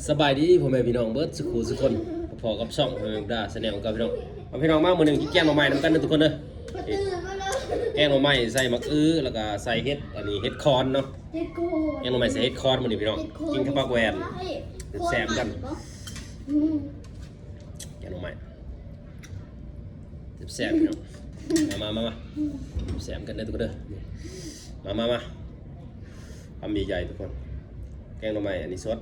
สบายดีพ่อแม่พี่น้องเบิร์ดสุขุสุกคนพอกับช่องพ่อแม่ดาแสดงกับพี่น้องเอาพี่น้องมามื้อหนึงที่แกงหน่อไม้นำกันนะทุกคนเด้อแกงหน่อไม้ใส่มะอื้อแล้วก็ใส่เห็ดอันนี้เห็ดคอนเนาะแกงหน่อไม้ใส่เห็ดคอนมื้อนี้พี่น้องกินกับผักแหวนแซ่บกันแกงหน่อไม้แซ่บพี่น้องมาแซ่บกันเด้อทุกคนเด้อมาทำใหญ่ๆทุกคนแกงหน่อไม้อันนี้สด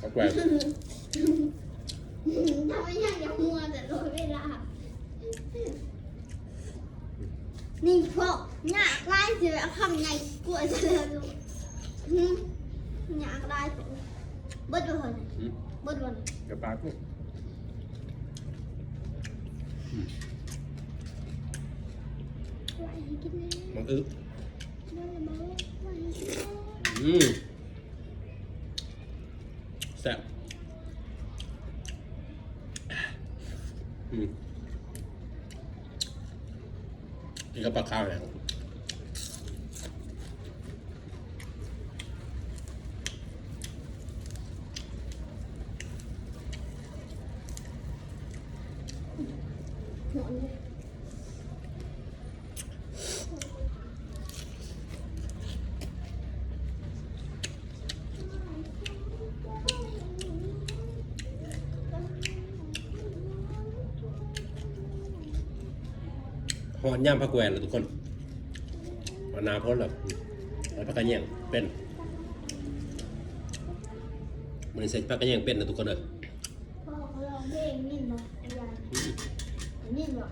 ผักแหวนทำไมอยากจะมัวแต่โดนเวลานี่พวกหนักไล่เสือคำใหญ่กลัวจะเลยดูหนักไล่บดวันบดวัน กระปากกูมังอึแซ่บนี่ก็ปลาข้าวเนี่ยหอนย่ำผักแหวนเลยทุกคนหอนนาพ้นหรอกแล้วผักกระเนียงเป็นมันใส่ผักกระเนียงเป็นนะทุกคนเลยพ่อเขาลองเพลงนิ่มบอกอะไรนิ่มบอก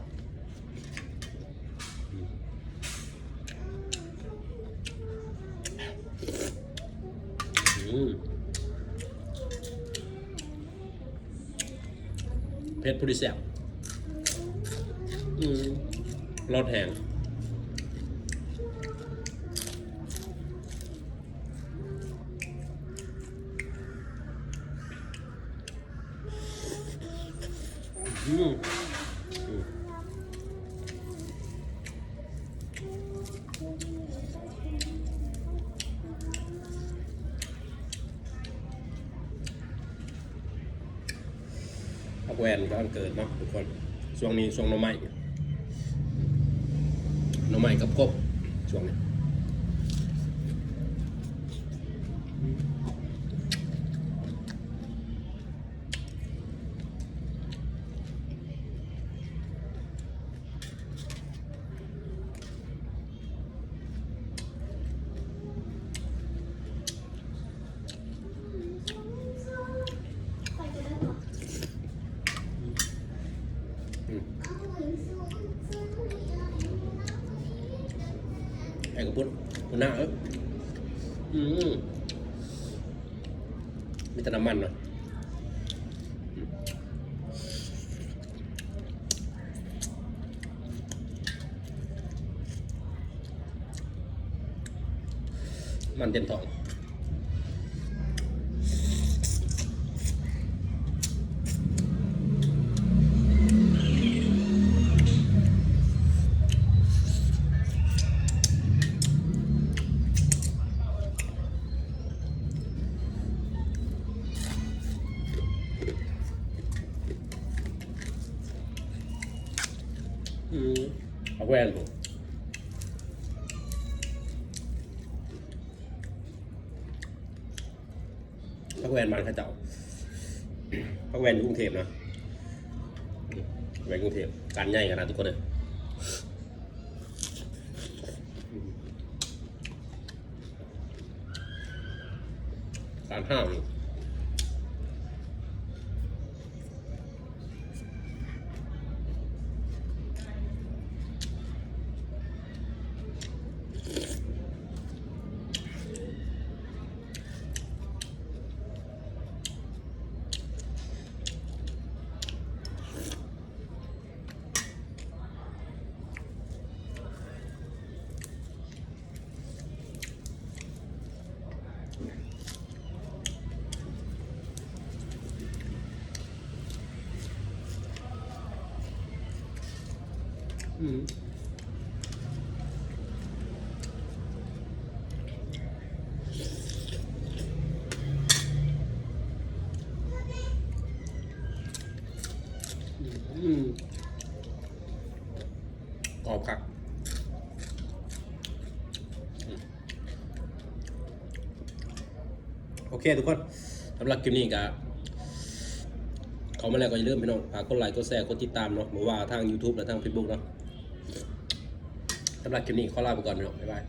เพชรผู้ดีแซ่บรสแห้งผักแวนกำลังเกิดเนาะทุกคนช่วงนี้ช่วงหน่อไม้กับกบช่วงนี้ไอ้กระปุกหัวหน้ามีแต่น้ำมันเนาะมันเต็มท้องผักแวนผมผักแวนบ้านข้าเจ้าผักแวนกรุงเทพนะแวนกรุงเทพการใหญ่ขนาดทุกคนเลยการห้าม กรอบครับโอเคทุกคนสำหรับคลิปนี้ก็เขามาแล้วก็อย่าลืมพี่น้องฝากกดไลค์กดแชร์กดติดตามเนาะไม่ว่าทาง YouTube และทาง Facebook เนาะสำหรับคลิปนี้ขอลาไปก่อนพี่น้องบ๊ายบาย